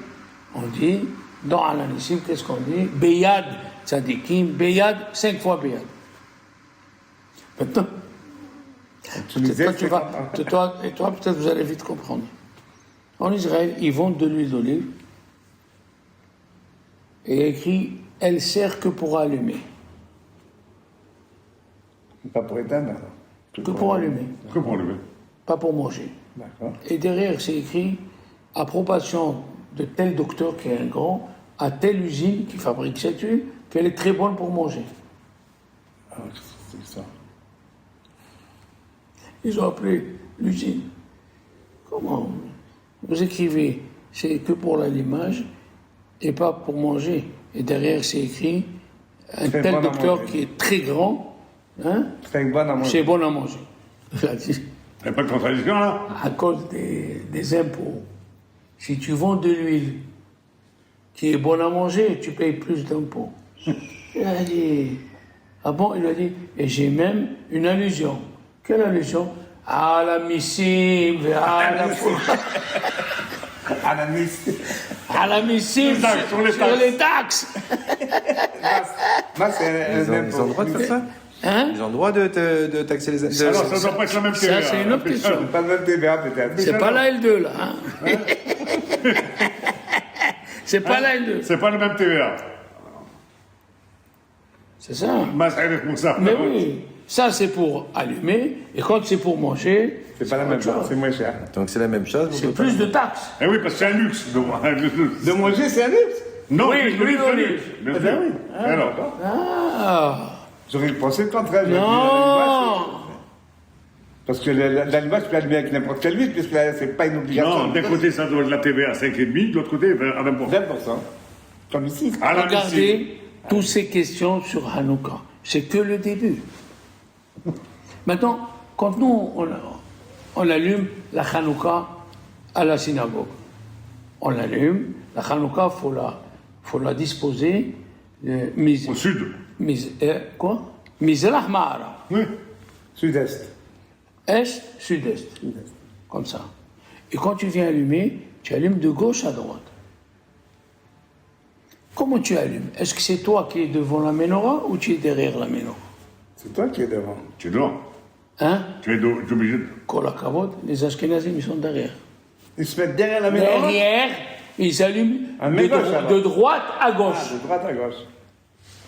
on dit, dans Alanissim, qu'est-ce qu'on dit? Beyad Tzadikim, Beyad, 5 fois Beyad. Maintenant,
tu disais,
toi, tu vas, toi, et toi, peut-être vous allez vite comprendre. En Israël, ils vendent de l'huile d'olive et il y a écrit elle sert que pour allumer.
pas pour éteindre. alors.
Que pour allumer,
Que pour le
pas pour manger.
D'accord.
Et derrière, c'est écrit approbation de tel docteur qui est un grand à telle usine qui fabrique cette huile, qu'elle est très bonne pour manger.
Ah, c'est ça.
Ils ont appelé l'usine. Comment? Vous écrivez, c'est que pour l'allumage et pas pour manger. Et derrière, c'est écrit un
Très
tel
bon à
docteur
manger.
qui est très grand, hein,
C'est une bonne à manger.
c'est bon à manger. Il a dit,
Il n'y a pas de contradiction là?
à cause des impôts, si tu vends de l'huile qui est bonne à manger, tu payes plus d'impôts. Il a dit, ah bon? Il a dit, et j'ai même une allusion. Quelle allusion? À la missim, à la
À la mise.
à la missim
Sur les
sur les taxes.
Moi, c'est
Ils ont le droit de faire ça?
Hein?
Ils ont le droit de taxer les... de-
Alors ça doit pas être la même
Ça,
TVA.
c'est une autre question.
Pas le même TVA, peut-être.
C'est pas la L2, là. Hein? C'est pas la L2.
C'est pas le même TVA.
C'est ça.
Mas'alek Moussa.
Mais oui, ça c'est pour allumer, et quand c'est pour manger,
C'est pas la même chose, c'est moins cher.
Donc c'est la même chose. vous
c'est
pouvez
plus de taxes.
Eh oui, parce que c'est un luxe.
De manger, c'est un luxe.
Non,
Oui,
l'huile
l'huile
c'est un
d'olive.
luxe. Bien
Eh ben
sûr.
oui.
Alors,
Ah,
J'aurais pensé le contraire. j'aurais dit
non.
Parce que l'allumage, tu peux allumer avec n'importe quelle huile, puisque là, c'est pas une obligation.
non, d'un côté, ça doit être la TVA à 5,5, de l'autre côté, à 20%.
20%. Comme ici.
À la
Regardez toutes ces questions sur Hanouka. C'est que le début. Maintenant, quand nous, on allume la Hanouka à la synagogue, on l'allume, la Hanouka, faut la disposer,
Au sud.
quoi? Mizrah Ma'ara.
Oui.
Sud-est.
Est, sud-est. Comme ça. Et quand tu viens allumer, tu allumes de gauche à droite. Comment tu allumes? Est-ce que c'est toi qui es devant la menorah ou tu es derrière la menorah?
C'est toi qui es devant.
Tu es devant.
Hein?
Tu es obligé de...
Kol hakavod, les Ashkenazim, ils sont derrière.
Ils se mettent derrière la menorah.
Derrière, ils allument
À main gauche, alors.
de droite à
Ah,
gauche.
de droite à gauche.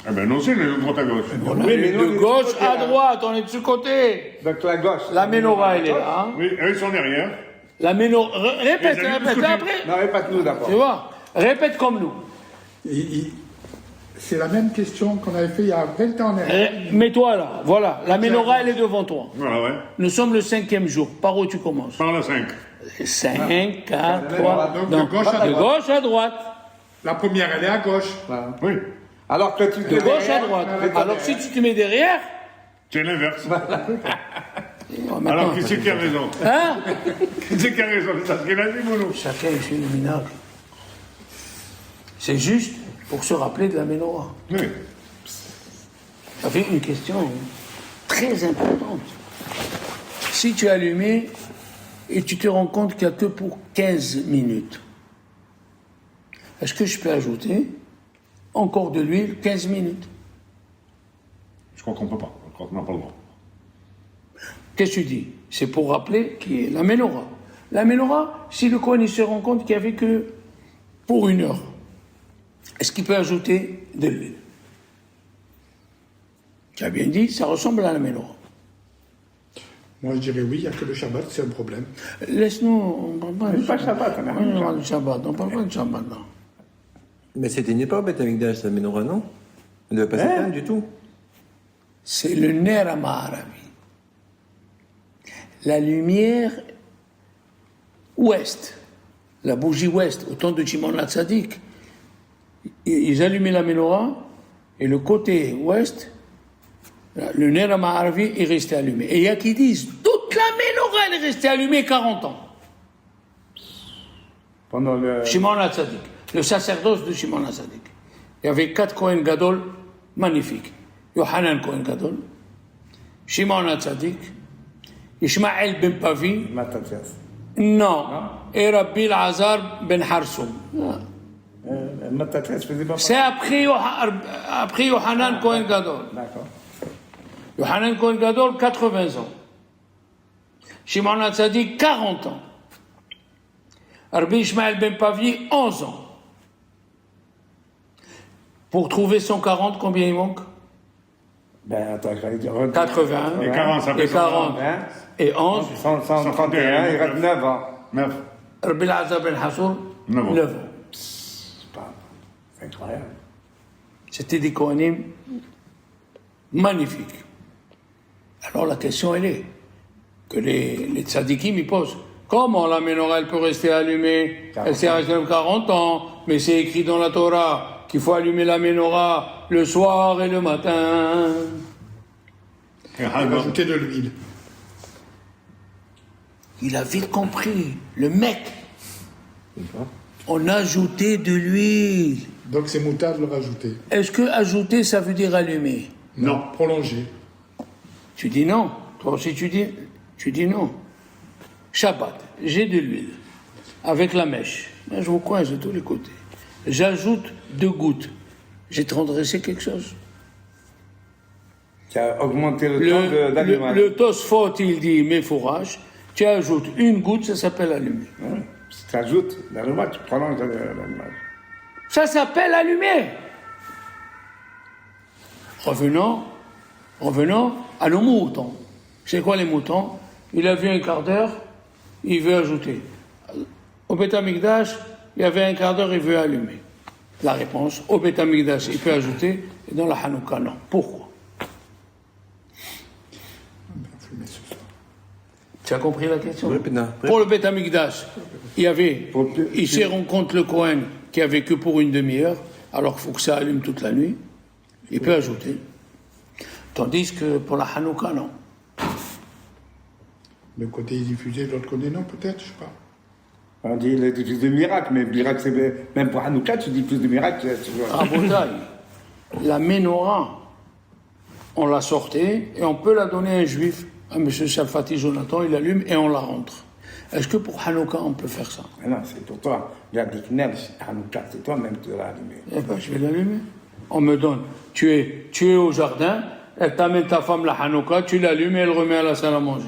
Eh ben non, c'est de droite à gauche.
On
Oui, mais
allume
nous, on est
de
de
gauche
côté,
à
là.
droite, on est de ce côté.
Donc la gauche.
La menorah, elle est là. Hein?
Oui, eux, ils sont derrière.
La menorah, répète,
Les allument de
répète,
côté.
après.
Non, répète-nous d'abord.
Tu vois? Répète comme nous.
C'est la même question qu'on avait fait il y a 20 ans en arrière.
Mets-toi là, voilà. La menorah, elle est devant toi.
Voilà, ouais.
Nous sommes le 5e jour. Par où tu commences?
Par la 5.
5, 4,
menorah,
3.
donc de gauche à
de
droite.
gauche à droite.
La première, elle est à gauche.
Voilà.
Oui.
Alors que tu te
De gauche à
derrière,
droite.
avec-
Alors si tu te mets derrière.
C'est l'inverse.
Maintenant,
Alors, qui c'est qui a raison?
hein?
Qui c'est qui a raison? C'est ça ce qu'il a dit, Mounou.
Chacun est chez le minage. C'est juste pour se rappeler de la menorah.
Oui.
Ça fait une question très importante. si tu es allumé et tu te rends compte qu'il n'y a que pour 15 minutes, est-ce que je peux ajouter encore de l'huile 15 minutes?
Je crois qu'on ne peut pas. Je crois qu'on n'a pas le droit.
Qu'est-ce que tu dis? C'est pour rappeler qui est la menorah. La menorah, si le Kohen il se rend compte qu'il n'y avait que pour 1 heure, est-ce qu'il peut ajouter de l'huile? Tu as bien dit, ça ressemble à la menorah.
Moi, je dirais oui, il n'y a que le Shabbat, c'est un problème.
Laisse-nous, on ne parle
Pas Shabbat, on a rien.
pas de Shabbat, on ne parle pas de Shabbat, non.
Mais c'était n'est pas au Beth Amikdash, la menorah, non? Elle ne devait pas s'éteindre du tout.
C'est le Ner Ma'aravi. La lumière ouest, la bougie ouest, au temps de Shimon HaTzadik, ils allumaient la menorah et le côté ouest, le Ner Ma'aravi est resté allumé. Et il y a qui disent, toute la menorah elle est restée allumée 40 ans.
Pendant le.
Shimon HaTzadik, le sacerdoce de Shimon HaTzadik. Il y avait 4 Kohen Gadol magnifiques. Yohanan Kohen Gadol, Shimon HaTzadik, Ishmael ben Pavi,
Matatias.
non, et Rabbi Elazar ben Harsoum.
Matatias faisait pas.
C'est après Yohanan Kohen Gadol.
D'accord.
Yohanan Kohen Gadol, 80 ans. Shimon HaTzadik, 40 ans. Rabbi Ishmael ben Pavi, 11 ans. Pour trouver son 40, combien il manque?
Ben, attends, j'allais dire.
80.
Et 40, ça fait
Et 40.
Hein?
Et 11.
131, il reste 9 ans.
9.
Rabbi Elazar ben Harsoum,
9 ans.
9 ans.
C'est incroyable.
C'était des Kohanim magnifiques. Alors la question, elle est que les tzadikim, ils posent. Comment la menorah, elle peut rester allumée? Elle s'est restée 40 ans, mais c'est écrit dans la Torah qu'il faut allumer la menorah le soir et le matin.
Et
Et
Hagan.
rajouter de l'huile.
Il a vite compris, le mec. On a ajouté de l'huile.
Donc c'est moutard de le rajouter.
Est-ce que ajouter, ça veut dire allumer?
Non.
Prolonger.
Tu dis non. Toi aussi, tu dis non. Shabbat, j'ai de l'huile avec la mèche. Là, je vous coince de tous les côtés. J'ajoute 2 gouttes. J'ai transgressé quelque chose.
Qui a augmenté le temps d'allumage.
Le Tosfot, il dit méfourage. Tu ajoutes 1 goutte, ça s'appelle allumer.
Si tu ajoutes l'allumage, tu prolonges l'allumage.
Ça s'appelle allumer. Revenons à nos moutons. C'est quoi les moutons? Il a vu un quart d'heure, il veut ajouter. Au Beth Amikdash, il y avait un quart d'heure, il veut allumer. La réponse, au Beth Amikdash, il peut ajouter, et dans la Hanouka, non. Pourquoi? Tu as compris la question? Pour le Beth Amikdash, il s'est rendu compte le Kohen qui avait que pour une demi-heure, alors qu'il faut que ça allume toute la nuit. Il peut ajouter. Tandis que pour la Hanouka, non.
Le côté diffusé, de l'autre côté, non, peut-être, je sais pas.
On dit il diffuse des miracles, mais miracle, c'est même pour Hanouka, tu diffuses des miracles.
Rabotaï, la menorah, on la sortait et on peut la donner à un juif, à M. Salfati Jonathan, il allume et on la rentre. Est-ce que pour Hanouka, on peut faire ça?
Mais non, c'est pour toi. Il y a des knels, Hanouka, c'est toi-même qui l'as allumé.
Eh bien, je vais l'allumer. On me donne, tu es au jardin, elle t'amène ta femme la Hanouka, tu l'allumes et elle remet à la salle à manger.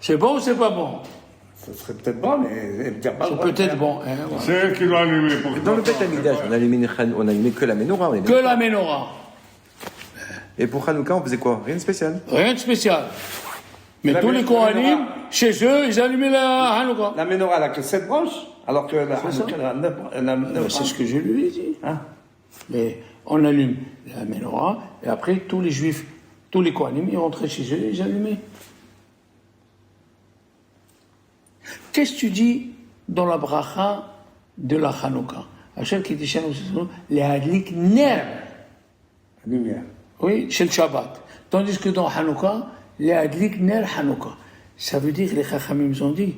C'est bon ou c'est pas bon?
Ce serait peut-être bon, mais elle dire pas.
C'est peut-être bon. Hein, voilà.
C'est elle qui doit allumer. Pour
Dans le Beth Amikdash, on allumait que la menorah.
Que la menorah.
Et pour Hanouka, on faisait quoi? Rien de spécial.
Rien de spécial. Mais
La
tous les Kohanim,
menorah.
chez eux, ils allumaient la Hanouka.
La menorah, elle a que 7 branches, alors que la Hanouka, elle a 9
C'est
branches.
ce que je lui ai dit.
Hein?
Mais on allume la menorah, et après, tous les juifs, tous les Kohanim, ils rentraient chez eux et ils allumaient. Qu'est-ce que tu dis dans la bracha de la Hanouka? Hachem qui dit les hadlik ner.
La lumière.
Oui, chez le Shabbat. Tandis que dans Hanouka, les hadlik ner Hanouka. Ça veut dire, les Chachamim ont dit,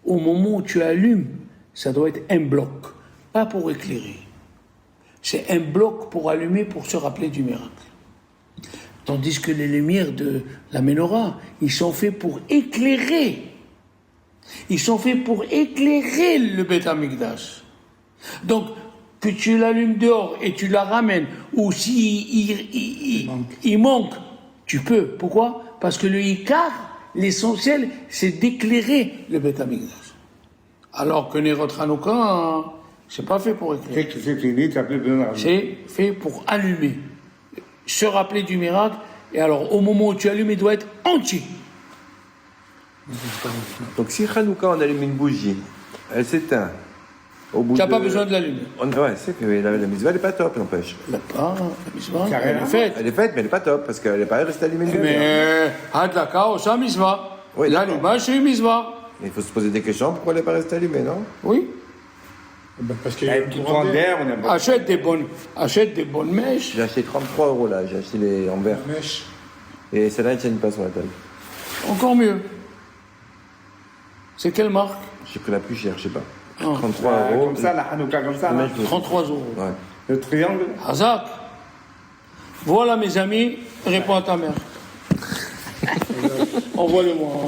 au moment où tu allumes, ça doit être un bloc, pas pour éclairer. C'est un bloc pour allumer, pour se rappeler du miracle. Tandis que les lumières de la menorah, ils sont faits pour éclairer. Ils sont faits pour éclairer le Beth Amikdash. Donc, que tu l'allumes dehors et tu la ramènes, ou si il manque, tu peux. Pourquoi? Parce que le Icar, l'essentiel, c'est d'éclairer le Beth Amikdash. Alors que Nerot Hanouka, c'est pas fait pour éclairer.
Dès que c'est fini, tu n'as plus besoin de rajouter.
C'est fait pour allumer. Se rappeler du miracle, et alors au moment où tu allumes, il doit être entier.
Donc si Hanouka, on allume une bougie, elle s'éteint. Au bout
Tu n'as
de...
pas besoin de l'allumer.
Ouais, c'est que la mitzvah, elle n'est pas top, n'empêche.
La mitzvah,
Ça a rien
elle
à
est faite.
Elle est faite, mais elle n'est pas top, parce qu'elle n'est pas restée allumée une demi-heure.
Mais Hadlaka, c'est un mitzvah.
Oui,
L'allumage, c'est une mitzvah.
Il faut se poser des questions, pourquoi elle n'est pas restée allumée, non?
Oui.
Ben, parce qu'il y a
Avec
un
du
courant
courant
d'air.
d'air, on a
Achète des bonnes mèches.
J'ai acheté 33 € là, j'ai acheté les en verre.
La mèche.
Et celle-là, elle ne tienne pas sur la table.
Encore mieux. C'est quelle marque?
J'ai pris la plus chère, je sais pas.
Ah.
33 €.
comme ça, la Hanouka comme ça.
Mais
là.
je me-
33 euros.
Ouais.
Le triangle.
Hazak. Voilà mes amis, réponds à ta mère. Envoie-le-moi.